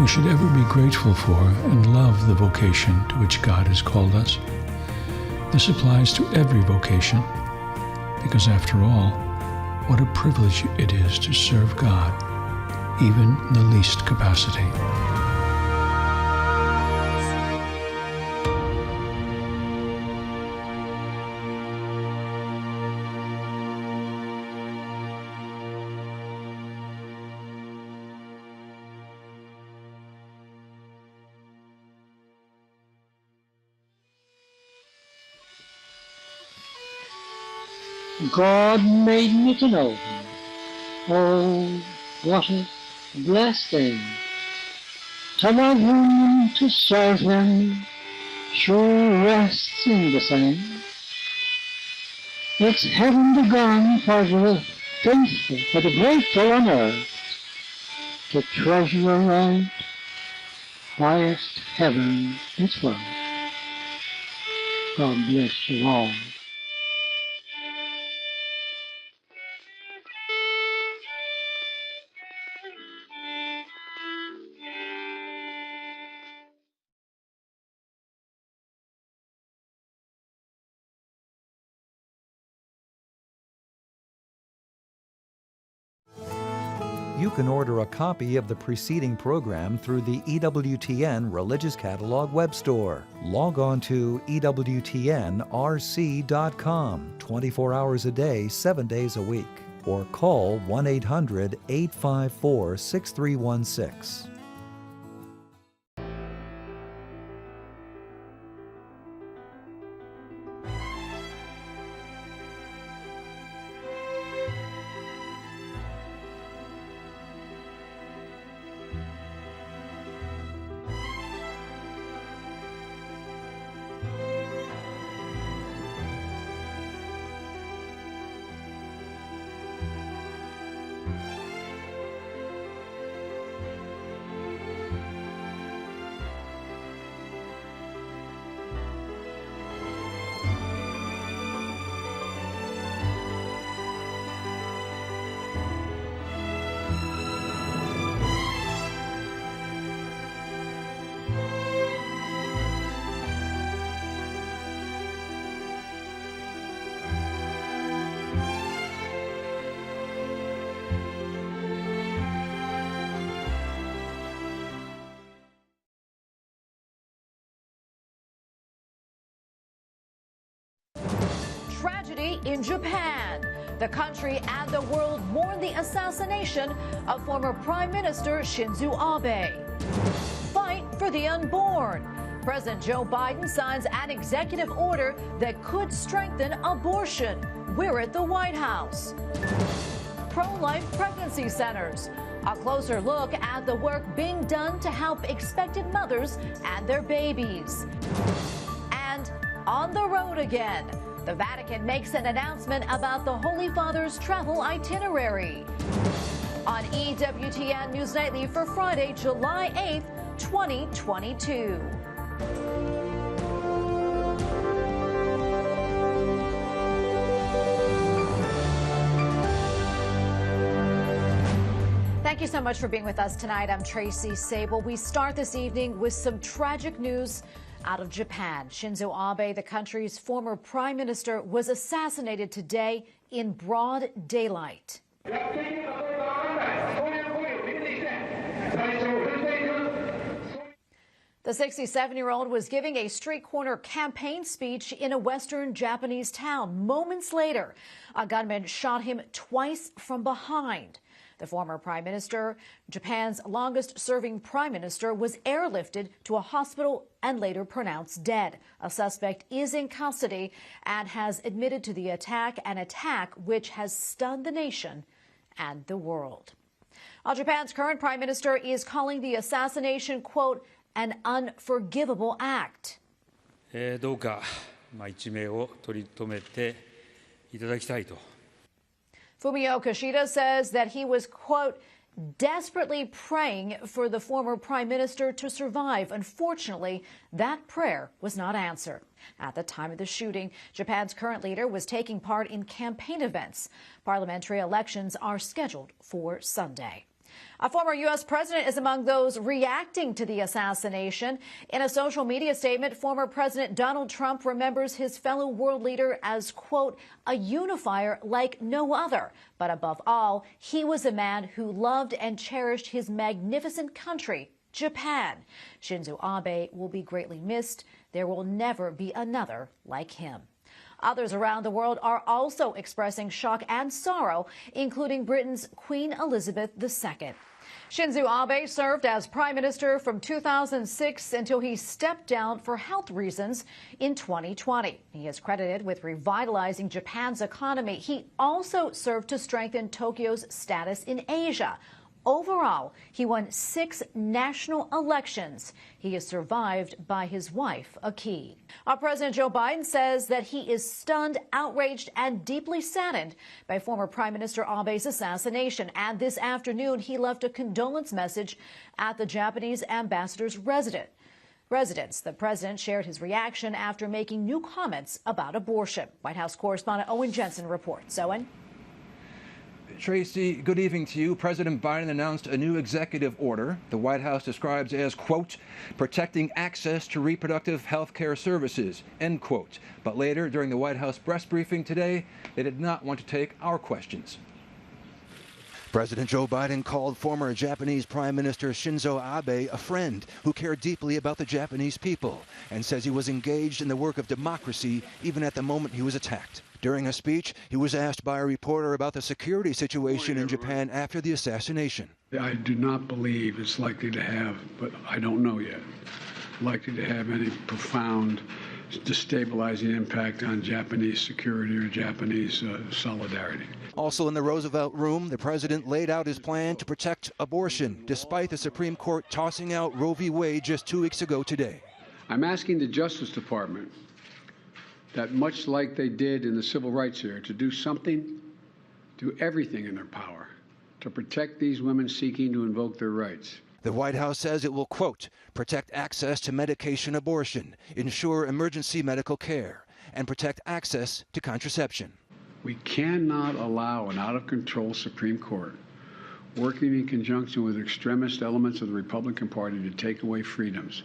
we should ever be grateful for and love the vocation to which God has called us. This applies to every vocation, because after all, what a privilege it is to serve God, even in the least capacity. God made me to know Him. Oh, what a blessing! To love Him, to serve Him, sure rests in the same. It's heaven begun for the faithful, for the grateful on earth, to treasure aright highest heaven its worth. God bless you all. You can order a copy of the preceding program through the EWTN Religious Catalog web store. Log on to EWTNRC.com 24 hours a day, 7 days a week, or call 1-800-854-6316. Tragedy in Japan. The country and the world mourn the assassination of former Prime Minister Shinzo Abe. Fight for the unborn. President Joe Biden signs an executive order that could strengthen abortion. We're at the White House. Pro-life pregnancy centers. A closer look at the work being done to help expectant mothers and their babies. And on the road again. The Vatican makes an announcement about the Holy Father's travel itinerary. On EWTN News Nightly for Friday, July 8th, 2022. Thank you so much for being with us tonight. I'm Tracy Sable. We start this evening with some tragic news out of Japan. Shinzo Abe, the country's former prime minister, was assassinated today in broad daylight. The 67-year-old was giving a street corner campaign speech in a western Japanese town. Moments later, a gunman shot him twice from behind. The former prime minister, Japan's longest-serving prime minister, was airlifted to a hospital and later pronounced dead. A suspect is in custody and has admitted to the attack, an attack which has stunned the nation and the world. Japan's current prime minister is calling the assassination, quote, an unforgivable act. どうか一命を取り留めていただきたいと。Fumio Kishida says that he was, quote, desperately praying for the former prime minister to survive. Unfortunately, that prayer was not answered. At the time of the shooting, Japan's current leader was taking part in campaign events. Parliamentary elections are scheduled for Sunday. A former U.S. president is among those reacting to the assassination. In a social media statement, former President Donald Trump remembers his fellow world leader as, quote, a unifier like no other. But above all, he was a man who loved and cherished his magnificent country, Japan. Shinzo Abe will be greatly missed. There will never be another like him. Others around the world are also expressing shock and sorrow, including Britain's Queen Elizabeth II. Shinzo Abe served as prime minister from 2006 until he stepped down for health reasons in 2020. He is credited with revitalizing Japan's economy. He also served to strengthen Tokyo's status in Asia. Overall, he won 6 national elections. He is survived by his wife, Aki. President Joe Biden says that he is stunned, outraged, and deeply saddened by former Prime Minister Abe's assassination. And this afternoon, he left a condolence message at the Japanese ambassador's residence. The president shared his reaction after making new comments about abortion. White House correspondent Owen Jensen reports. Owen? Tracy, good evening to you. President Biden announced a new executive order the White House describes as, quote, protecting access to reproductive health care services, end quote. But later, during the White House press briefing today, they did not want to take our questions. President Joe Biden called former Japanese Prime Minister Shinzo Abe a friend who cared deeply about the Japanese people and says he was engaged in the work of democracy even at the moment he was attacked. During a speech, he was asked by a reporter about the security situation in Japan after the assassination. I do not believe it's likely to have, but I don't know yet, likely to have any profound destabilizing impact on Japanese security or Japanese solidarity. Also in the Roosevelt Room, the president laid out his plan to protect abortion, despite the Supreme Court tossing out Roe v. Wade just 2 weeks ago today. I'm asking the Justice Department that, much like they did in the civil rights era, to do something, do everything in their power to protect these women seeking to invoke their rights. The White House says it will, quote, protect access to medication abortion, ensure emergency medical care, and protect access to contraception. We cannot allow an out-of-control Supreme Court working in conjunction with extremist elements of the Republican Party to take away freedoms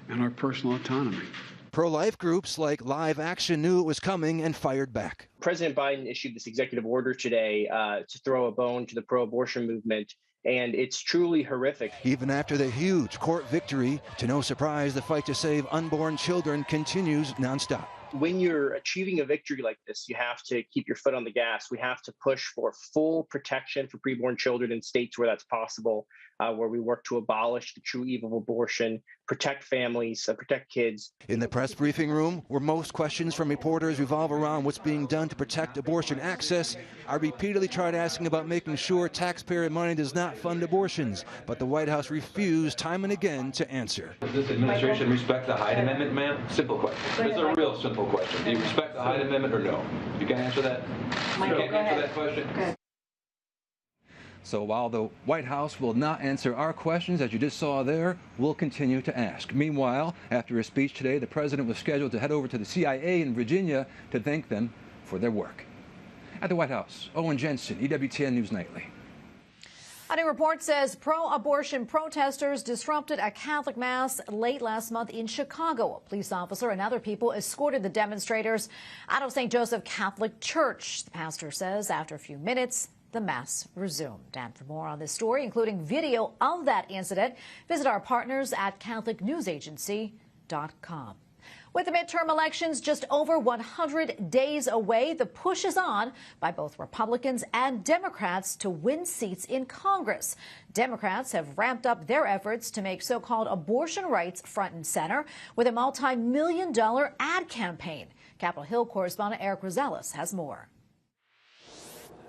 and our personal autonomy. Pro-life groups like Live Action knew it was coming and fired back. President Biden issued this executive order today to throw a bone to the pro-abortion movement, and it's truly horrific. Even after the huge court victory, to no surprise, the fight to save unborn children continues nonstop. When you're achieving a victory like this, you have to keep your foot on the gas. We have to push for full protection for preborn children in states where that's possible, where we work to abolish the true evil of abortion, protect families, protect kids. In the press briefing room, where most questions from reporters revolve around what's being done to protect abortion access, I repeatedly tried asking about making sure taxpayer money does not fund abortions, but the White House refused time and again to answer. Does this administration respect the Hyde Amendment, ma'am? Simple question. This is a real simple question. Do you respect the Hyde Amendment or no? You can answer that? Michael, you can't answer that question? So while the White House will not answer our questions, as you just saw there, we'll continue to ask. Meanwhile, after a speech today, the president was scheduled to head over to the CIA in Virginia to thank them for their work. At the White House, Owen Jensen, EWTN News Nightly. A new report says pro-abortion protesters disrupted a Catholic mass late last month in Chicago. A police officer and other people escorted the demonstrators out of St. Joseph Catholic Church. The pastor says after a few minutes, the mass resumed. And for more on this story, including video of that incident, visit our partners at CatholicNewsAgency.com. With the midterm elections just over 100 days away, the push is on by both Republicans and Democrats to win seats in Congress. Democrats have ramped up their efforts to make so-called abortion rights front and center with a multi-million-dollar ad campaign. Capitol Hill correspondent Eric Rosales has more.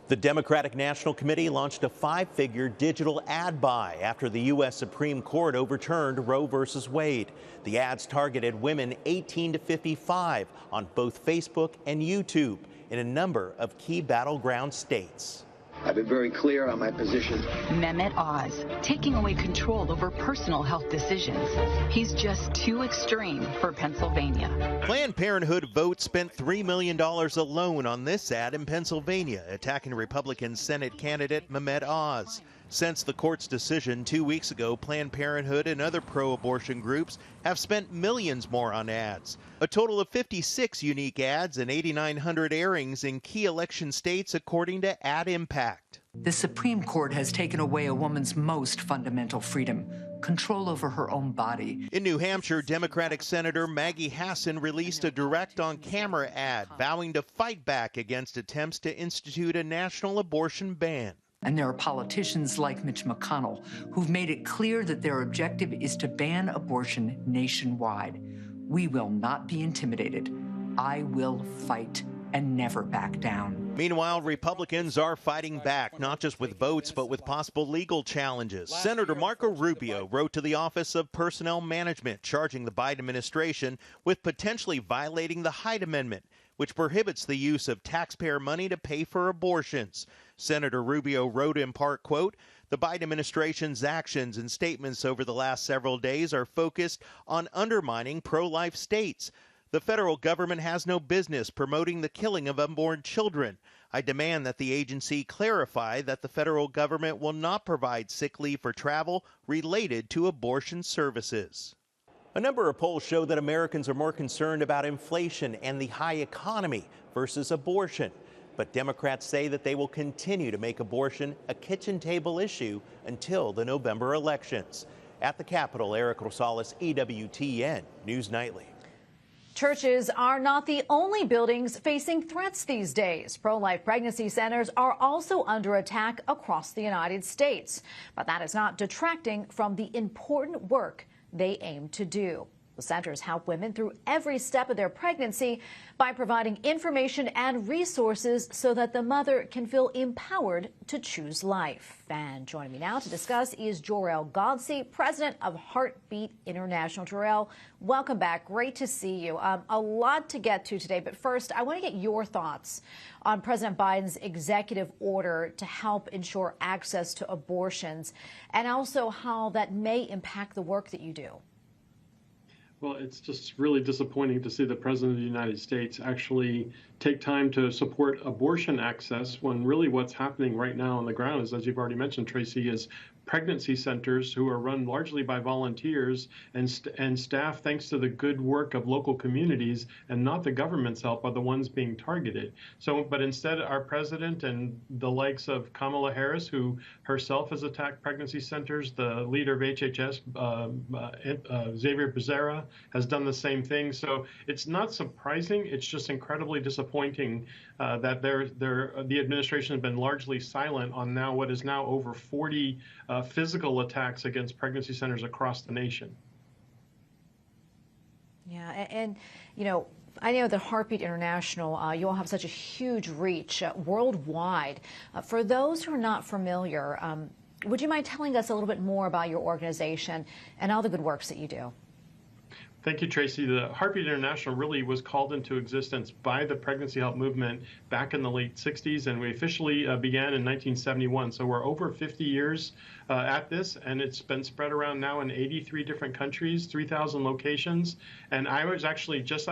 The Democratic National Committee launched a 5-figure digital ad buy after the U.S. Supreme Court overturned Roe v. Wade. The ads targeted women 18 to 55 on both Facebook and YouTube in a number of key battleground states. I've been very clear on my position. Mehmet Oz, taking away control over personal health decisions. He's just too extreme for Pennsylvania. Planned Parenthood Vote spent $3 million alone on this ad in Pennsylvania, attacking Republican Senate candidate Mehmet Oz. Since the court's decision 2 weeks ago, Planned Parenthood and other pro-abortion groups have spent millions more on ads. A total of 56 unique ads and 8,900 airings in key election states, according to Ad Impact. The Supreme Court has taken away a woman's most fundamental freedom, control over her own body. In New Hampshire, Democratic Senator Maggie Hassan released a direct on-camera ad vowing to fight back against attempts to institute a national abortion ban. And there are politicians like Mitch McConnell who've made it clear that their objective is to ban abortion nationwide. We will not be intimidated. I will fight and never back down. Meanwhile, Republicans are fighting back, not just with votes, but with possible legal challenges. Senator Marco Rubio wrote to the Office of Personnel Management, charging the Biden administration with potentially violating the Hyde Amendment, which prohibits the use of taxpayer money to pay for abortions. Senator Rubio wrote in part, quote, "The Biden administration's actions and statements over the last several days are focused on undermining pro-life states. The federal government has no business promoting the killing of unborn children. I demand that the agency clarify that the federal government will not provide sick leave for travel related to abortion services." A number of polls show that Americans are more concerned about inflation and the high economy versus abortion. But Democrats say that they will continue to make abortion a kitchen table issue until the November elections. At the Capitol, Eric Rosales, EWTN News Nightly. Churches are not the only buildings facing threats these days. Pro-life pregnancy centers are also under attack across the United States. But that is not detracting from the important work they aim to do. The centers help women through every step of their pregnancy by providing information and resources so that the mother can feel empowered to choose life. And joining me now to discuss is Jor-El Godsey, president of Heartbeat International. Jor-El, welcome back. Great to see you. A lot to get to today, but first, I want to get your thoughts on President Biden's executive order to help ensure access to abortions, and also how that may impact the work that you do. Well, it's just really disappointing to see the President of the United States actually take time to support abortion access when really what's happening right now on the ground is, as you've already mentioned, Tracy, is pregnancy centers who are run largely by volunteers and staff thanks to the good work of local communities and not the government's help are the ones being targeted. So, but instead our president and the likes of Kamala Harris, who herself has attacked pregnancy centers, the leader of HHS, Xavier Becerra, has done the same thing. So it's not surprising. It's just incredibly disappointing that the administration has been largely silent on now what is now over 40 physical attacks against pregnancy centers across the nation. Yeah, and you know, I know that Heartbeat International, you all have such a huge reach worldwide. For those who are not familiar, would you mind telling us a little bit more about your organization and all the good works that you do? Thank you, Tracy. The Heartbeat International really was called into existence by the pregnancy help movement back in the late 60s, and we officially began in 1971. So we're over 50 years at this, and it's been spread around now in 83 different countries, 3,000 locations. And I was actually just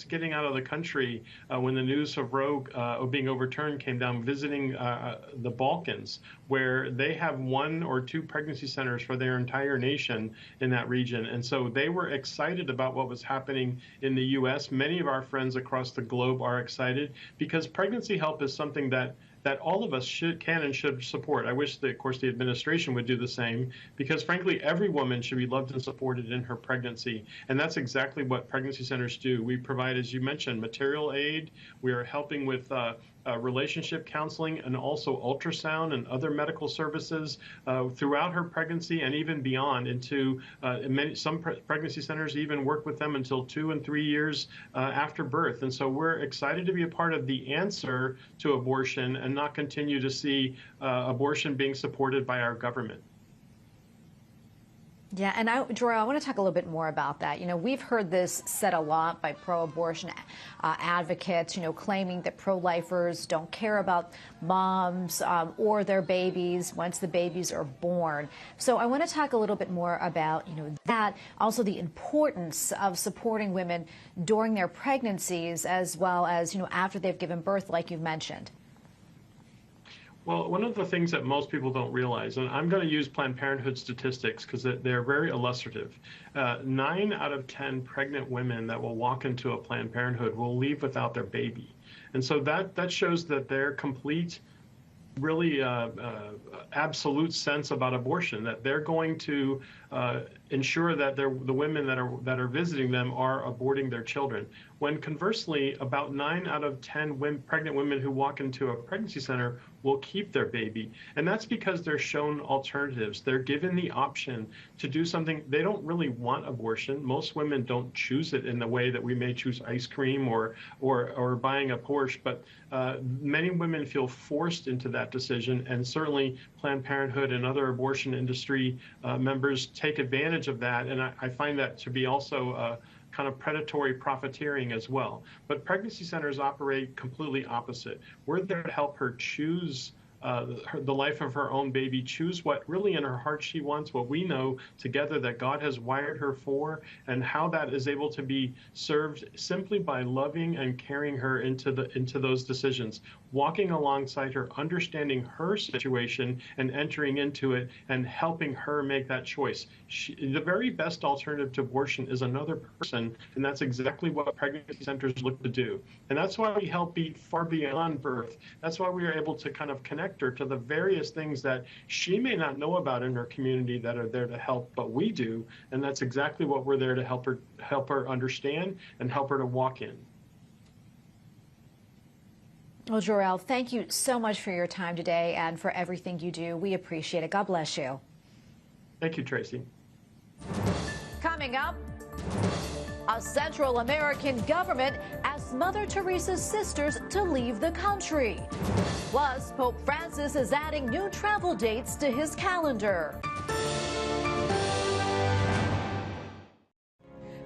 getting out of the country when the news of Roe being overturned came down, visiting the Balkans, where they have 1 or 2 pregnancy centers for their entire nation in that region. And so they were excited about what was happening in the U.S. Many of our friends across the globe are excited because pregnancy help is something that all of us can and should support. I wish that, of course, the administration would do the same because, frankly, every woman should be loved and supported in her pregnancy. And that's exactly what pregnancy centers do. We provide, as you mentioned, material aid. We are helping with relationship counseling and also ultrasound and other medical services throughout her pregnancy and even beyond. Into some pregnancy centers even work with them until 2 and 3 years after birth. And so we're excited to be a part of the answer to abortion and not continue to see abortion being supported by our government. Yeah, and Jor-El, I want to talk a little bit more about that. You know, we've heard this said a lot by pro-abortion advocates, you know, claiming that pro-lifers don't care about moms or their babies once the babies are born. So I want to talk a little bit more about, you know, that, also the importance of supporting women during their pregnancies as well as, you know, after they've given birth, like you've mentioned. Well, one of the things that most people don't realize, and I'm going to use Planned Parenthood statistics because they're very illustrative. 9 out of 10 pregnant women that will walk into a Planned Parenthood will leave without their baby. And so that shows that their complete, really absolute sense about abortion, that they're going to ensure that the women that are visiting them are aborting their children. When conversely, about 9 out of 10 pregnant women who walk into a pregnancy center will keep their baby. And that's because they're shown alternatives. They're given the option to do something. They don't really want abortion. Most women don't choose it in the way that we may choose ice cream or buying a Porsche, but many women feel forced into that decision, and certainly Planned Parenthood and other abortion industry members take advantage of that, and I find that to be also kind of predatory profiteering as well. But pregnancy centers operate completely opposite. We're there to help her choose the life of her own baby, choose what really in her heart she wants, what we know together that God has wired her for, and how that is able to be served simply by loving and carrying her into those decisions, walking alongside her, understanding her situation and entering into it and helping her make that choice. The very best alternative to abortion is another person, and that's exactly what pregnancy centers look to do. And that's why we help be far beyond birth. That's why we are able to kind of connect her to the various things that she may not know about in her community that are there to help, but we do, and that's exactly what we're there to help her understand and help her to walk in. Well, Jor-El, thank you so much for your time today and for everything you do. We appreciate it. God bless you. Thank you, Tracy. Coming up, a Central American government asks Mother Teresa's sisters to leave the country. Plus, Pope Francis is adding new travel dates to his calendar.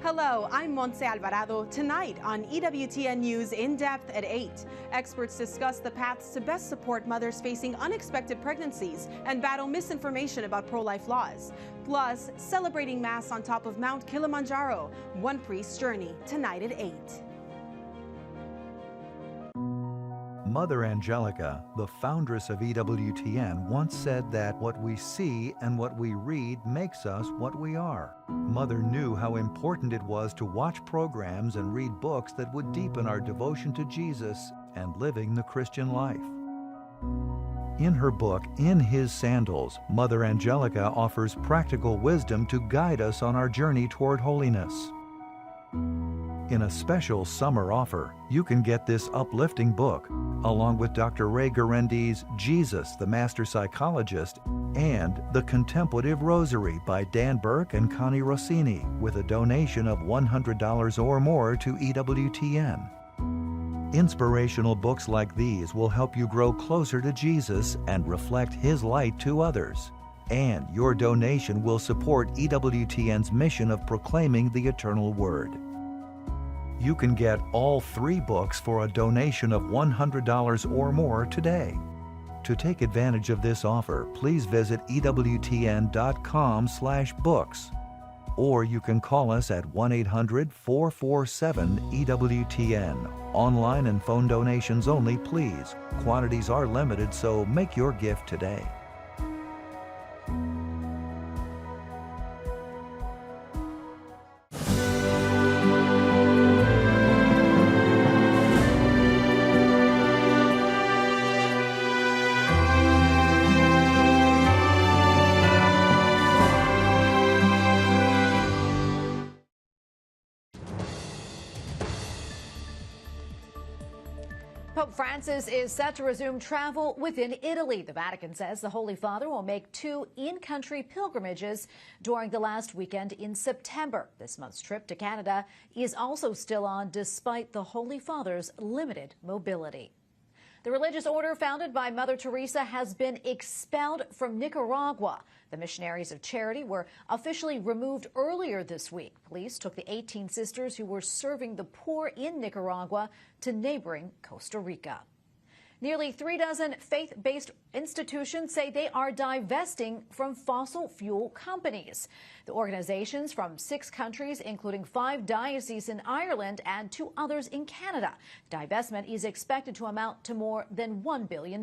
Hello, I'm Montse Alvarado. Tonight on EWTN News In Depth at 8, experts discuss the paths to best support mothers facing unexpected pregnancies and battle misinformation about pro-life laws. Plus, celebrating Mass on top of Mount Kilimanjaro, one priest's journey, tonight at 8. Mother Angelica, the foundress of EWTN, once said that what we see and what we read makes us what we are. Mother knew how important it was to watch programs and read books that would deepen our devotion to Jesus and living the Christian life. In her book, In His Sandals, Mother Angelica offers practical wisdom to guide us on our journey toward holiness. In a special summer offer, you can get this uplifting book, along with Dr. Ray Guarendi's Jesus, the Master Psychologist, and The Contemplative Rosary by Dan Burke and Connie Rossini, with a donation of $100 or more to EWTN. Inspirational books like these will help you grow closer to Jesus and reflect His light to others. And your donation will support EWTN's mission of proclaiming the eternal Word. You can get all 3 books for a donation of $100 or more today. To take advantage of this offer, please visit EWTN.com/books, or you can call us at 1-800-447-EWTN. Online and phone donations only, please. Quantities are limited, so make your gift today. Pope Francis is set to resume travel within Italy. The Vatican says the Holy Father will make 2 in-country pilgrimages during the last weekend in September. This month's trip to Canada is also still on despite the Holy Father's limited mobility. The religious order founded by Mother Teresa has been expelled from Nicaragua. The Missionaries of Charity were officially removed earlier this week. Police took the 18 sisters who were serving the poor in Nicaragua to neighboring Costa Rica. Nearly 3 dozen faith-based institutions say they are divesting from fossil fuel companies. The organizations from 6 countries, including 5 dioceses in Ireland and 2 others in Canada. Divestment is expected to amount to more than $1 billion.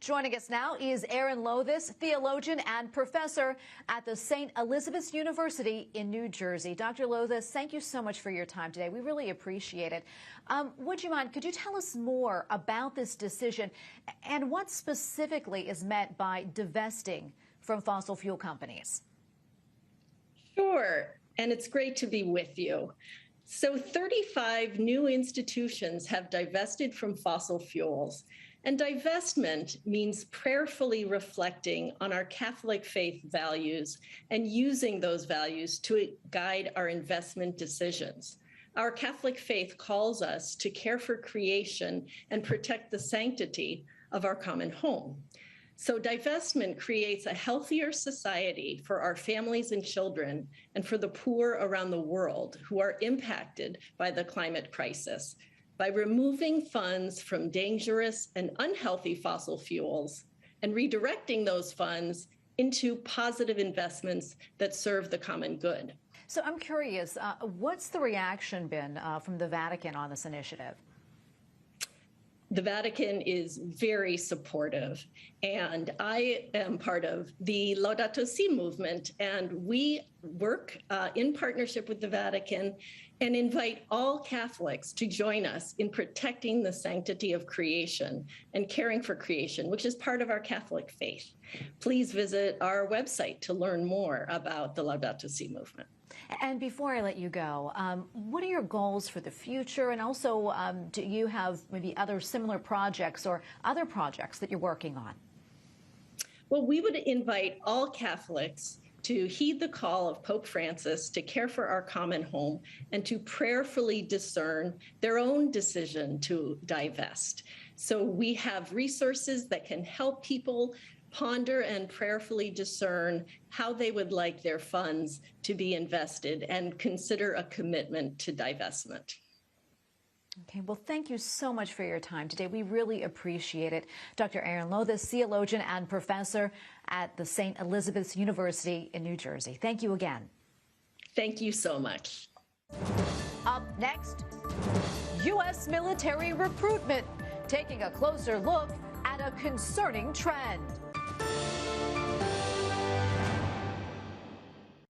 Joining us now is Erin Lothes, theologian and professor at the St. Elizabeth's University in New Jersey. Dr. Lothes, thank you so much for your time today. We really appreciate it. Would you mind, could you tell us more about this decision and what specifically is meant by divesting from fossil fuel companies? Sure, and it's great to be with you. So 35 new institutions have divested from fossil fuels. And divestment means prayerfully reflecting on our Catholic faith values and using those values to guide our investment decisions. Our Catholic faith calls us to care for creation and protect the sanctity of our common home. So divestment creates a healthier society for our families and children and for the poor around the world who are impacted by the climate crisis. By removing funds from dangerous and unhealthy fossil fuels and redirecting those funds into positive investments that serve the common good. So I'm curious, what's the reaction been from the Vatican on this initiative? The Vatican is very supportive, and I am part of the Laudato Si movement, and we work in partnership with the Vatican and invite all Catholics to join us in protecting the sanctity of creation and caring for creation, which is part of our Catholic faith. Please visit our website to learn more about the Laudato Si movement. And before I let you go, what are your goals for the future? And also, do you have maybe other similar projects or other projects that you're working on? Well, we would invite all Catholics to heed the call of Pope Francis to care for our common home and to prayerfully discern their own decision to divest. So we have resources that can help people ponder and prayerfully discern how they would like their funds to be invested and consider a commitment to divestment. Okay, well, thank you so much for your time today. We really appreciate it. Dr. Erin Lothes, theologian and professor at the St. Elizabeth's University in New Jersey. Thank you again. Thank you so much. Up next, U.S. military recruitment, taking a closer look at a concerning trend.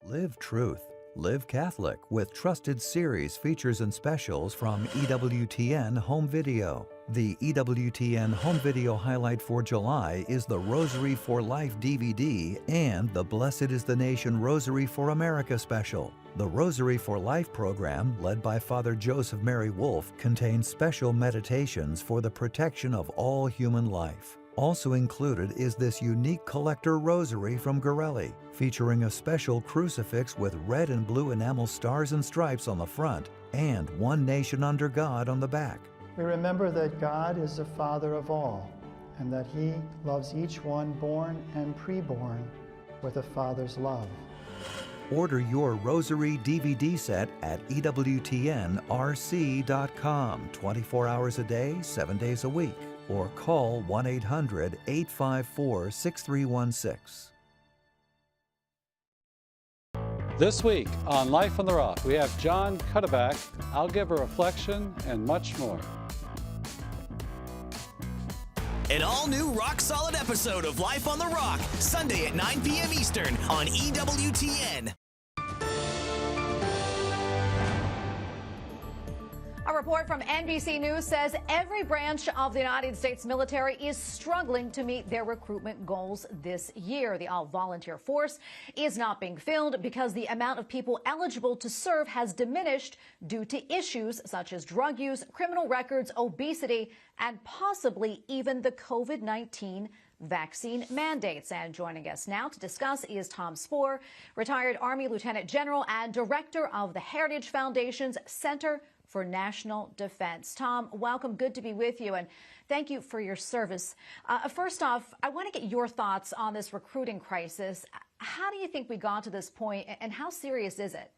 Live Truth, Live Catholic with trusted series, features, and specials from EWTN Home Video. The EWTN Home Video highlight for July is the Rosary for Life DVD and the Blessed is the Nation Rosary for America special. The Rosary for Life program, led by Father Joseph Mary Wolfe, contains special meditations for the protection of all human life. Also included is this unique collector rosary from Jor-El, featuring a special crucifix with red and blue enamel stars and stripes on the front and One Nation Under God on the back. We remember that God is the Father of all and that He loves each one born and preborn with a Father's love. Order your Rosary DVD set at EWTNRC.com 24 hours a day, 7 days a week. Or call 1-800-854-6316. This week on Life on the Rock, we have John Cuddeback, I'll Give a Reflection, and much more. An all-new rock-solid episode of Life on the Rock, Sunday at 9 p.m. Eastern on EWTN. A report from NBC News says every branch of the United States military is struggling to meet their recruitment goals this year. The all-volunteer force is not being filled because the amount of people eligible to serve has diminished due to issues such as drug use, criminal records, obesity, and possibly even the COVID-19 vaccine mandates. And joining us now to discuss is Tom Spoehr, retired Army Lieutenant General and Director of the Heritage Foundation's Center for National Defense. Tom, welcome. Good to be with you, and thank you for your service. First off, I want to get your thoughts on this recruiting crisis. How do you think we got to this point, and how serious is it?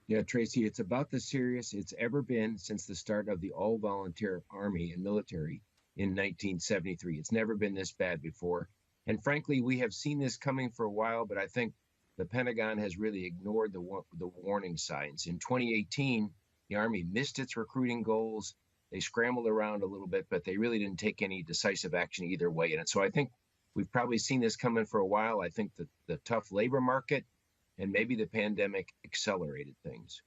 Yeah, Tracy, it's about the serious it's ever been since the start of the all-volunteer Army and military in 1973. It's never been this bad before. And frankly, we have seen this coming for a while, but I think the Pentagon has really ignored the warning signs. In 2018, the Army missed its recruiting goals. They scrambled around a little bit, but they really didn't take any decisive action either way. And so I think we've probably seen this coming for a while. I think that the tough labor market and maybe the pandemic accelerated things.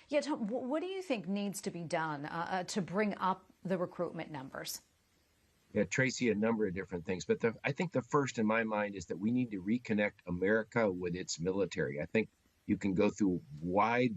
Yeah, Tom, what do you think needs to be done to bring up the recruitment numbers? Yeah, Tracy, a number of different things. But I think the first in my mind is that we need to reconnect America with its military. I think you can go through wide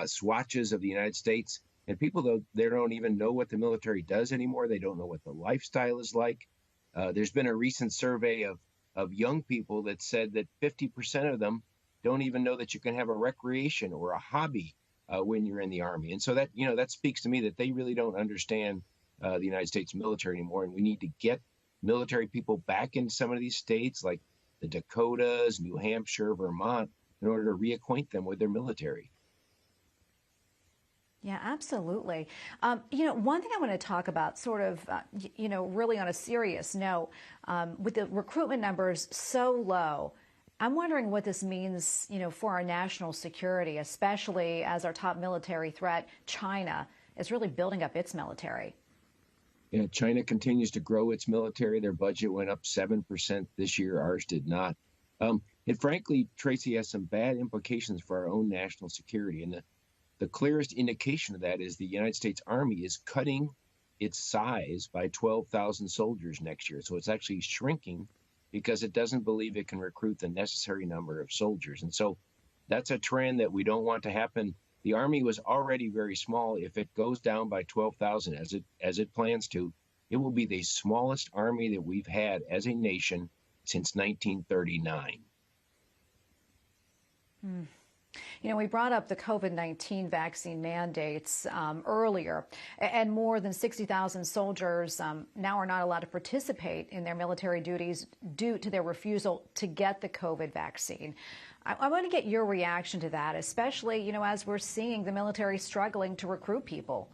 swatches of the United States, and people, though, they don't even know what the military does anymore. They don't know what the lifestyle is like. There's been a recent survey of young people that said that 50% of them don't even know that you can have a recreation or a hobby when you're in the Army. And so that, that speaks to me that they really don't understand the United States military anymore. And we need to get military people back into some of these states like the Dakotas, New Hampshire, Vermont, in order to reacquaint them with their military. Yeah, absolutely. One thing I want to talk about sort of, really on a serious note, with the recruitment numbers so low, I'm wondering what this means, for our national security, especially as our top military threat, China, is really building up its military. Yeah, China continues to grow its military. Their budget went up 7% this year. Ours did not. And frankly, Tracy, has some bad implications for our own national security. And the clearest indication of that is the United States Army is cutting its size by 12,000 soldiers next year. So it's actually shrinking because it doesn't believe it can recruit the necessary number of soldiers. And so that's a trend that we don't want to happen. The Army was already very small. If it goes down by 12,000, as it plans to, it will be the smallest Army that we've had as a nation since 1939. We brought up the COVID-19 vaccine mandates earlier, and more than 60,000 soldiers now are not allowed to participate in their military duties due to their refusal to get the COVID vaccine. I want to get your reaction to that, especially, as we're seeing the military struggling to recruit people.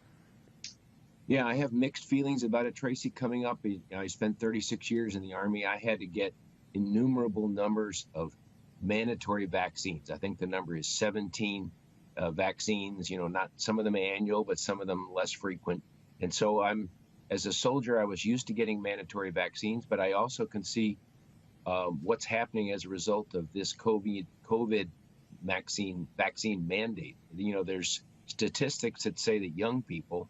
Yeah, I have mixed feelings about it, Tracy. Coming up, I spent 36 years in the Army. I had to get innumerable numbers of mandatory vaccines. I think the number is 17 vaccines, not some of them annual, but some of them less frequent. And so as a soldier, I was used to getting mandatory vaccines, but I also can see what's happening as a result of this COVID vaccine mandate. There's statistics that say that young people,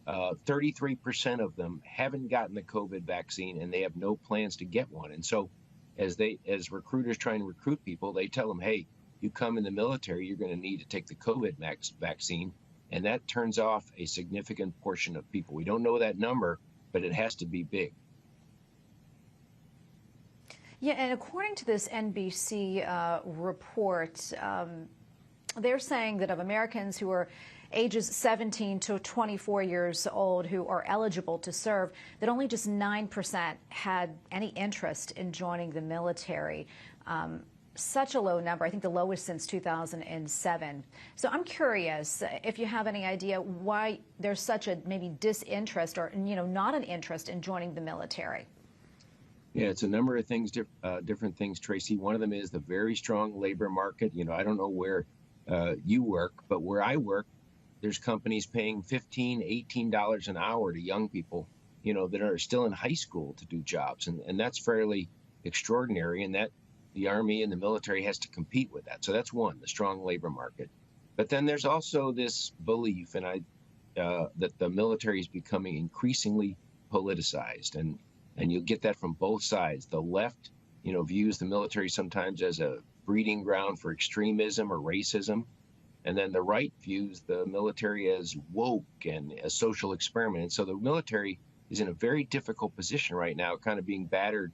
33% of them haven't gotten the COVID vaccine and they have no plans to get one. And so as recruiters try and recruit people, they tell them, hey, you come in the military, you're going to need to take the COVID vaccine. And that turns off a significant portion of people. We don't know that number, but it has to be big. Yeah, and according to this NBC report, they're saying that of Americans who are ages 17 to 24 years old who are eligible to serve, that only just 9% had any interest in joining the military. Such a low number, I think the lowest since 2007. So I'm curious if you have any idea why there's such a maybe disinterest or, not an interest in joining the military. Yeah, it's a number of things, different things, Tracy. One of them is the very strong labor market. I don't know where you work, but where I work, there's companies paying $15, $18 an hour to young people, that are still in high school to do jobs. And that's fairly extraordinary, and that the Army and the military has to compete with that. So that's one, the strong labor market. But then there's also this belief, that the military is becoming increasingly politicized. And you'll get that from both sides. The left, views the military sometimes as a breeding ground for extremism or racism. And then the right views the military as woke and a social experiment. And so the military is in a very difficult position right now, kind of being battered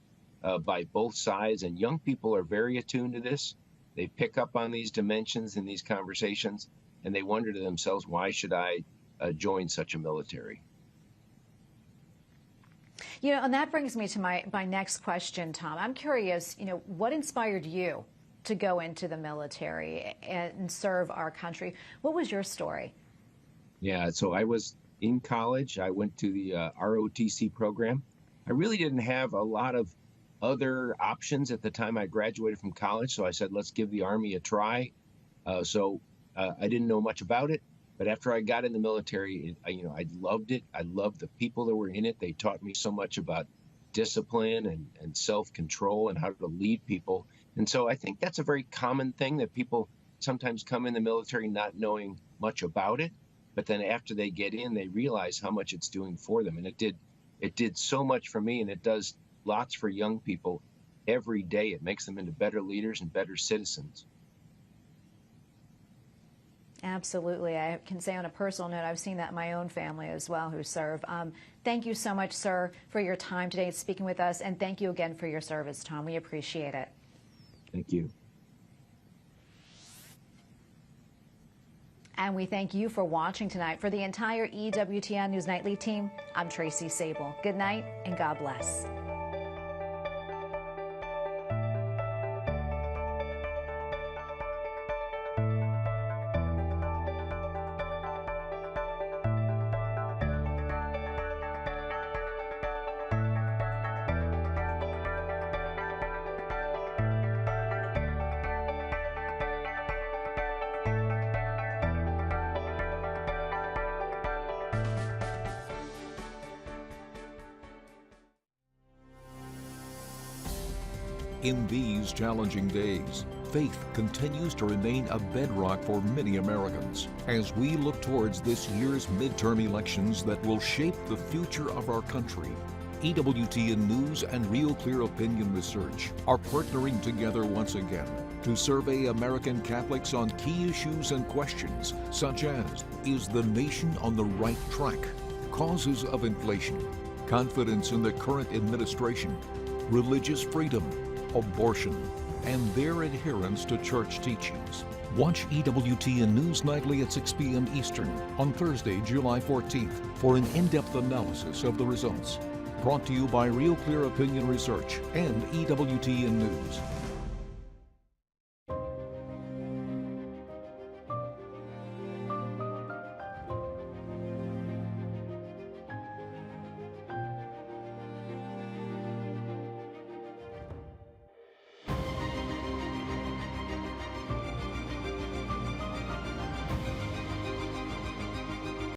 by both sides. And young people are very attuned to this. They pick up on these dimensions in these conversations, and they wonder to themselves, why should I join such a military? And that brings me to my next question, Tom. I'm curious, what inspired you to go into the military and serve our country? What was your story? Yeah, so I was in college. I went to the ROTC program. I really didn't have a lot of other options at the time I graduated from college, so I said, let's give the Army a try. So I didn't know much about it. But after I got in the military, I loved it. I loved the people that were in it. They taught me so much about discipline and self-control and how to lead people. And so I think that's a very common thing, that people sometimes come in the military not knowing much about it, but then after they get in, they realize how much it's doing for them. And it did so much for me, and it does lots for young people every day. It makes them into better leaders and better citizens. Absolutely. I can say on a personal note, I've seen that in my own family as well who serve. Thank you so much, sir, for your time today speaking with us, and thank you again for your service, Tom. We appreciate it. Thank you. And we thank you for watching tonight. For the entire EWTN News Nightly team, I'm Tracy Sable. Good night and God bless. In these challenging days, faith continues to remain a bedrock for many Americans as we look towards this year's midterm elections that will shape the future of our country. EWTN News and Real Clear Opinion Research are partnering together once again to survey American Catholics on key issues and questions such as, is the nation on the right track? Causes of inflation, confidence in the current administration, religious freedom, abortion, and their adherence to church teachings. Watch EWTN News Nightly at 6 p.m. Eastern on Thursday, July 14th for an in-depth analysis of the results. Brought to you by Real Clear Opinion Research and EWTN News.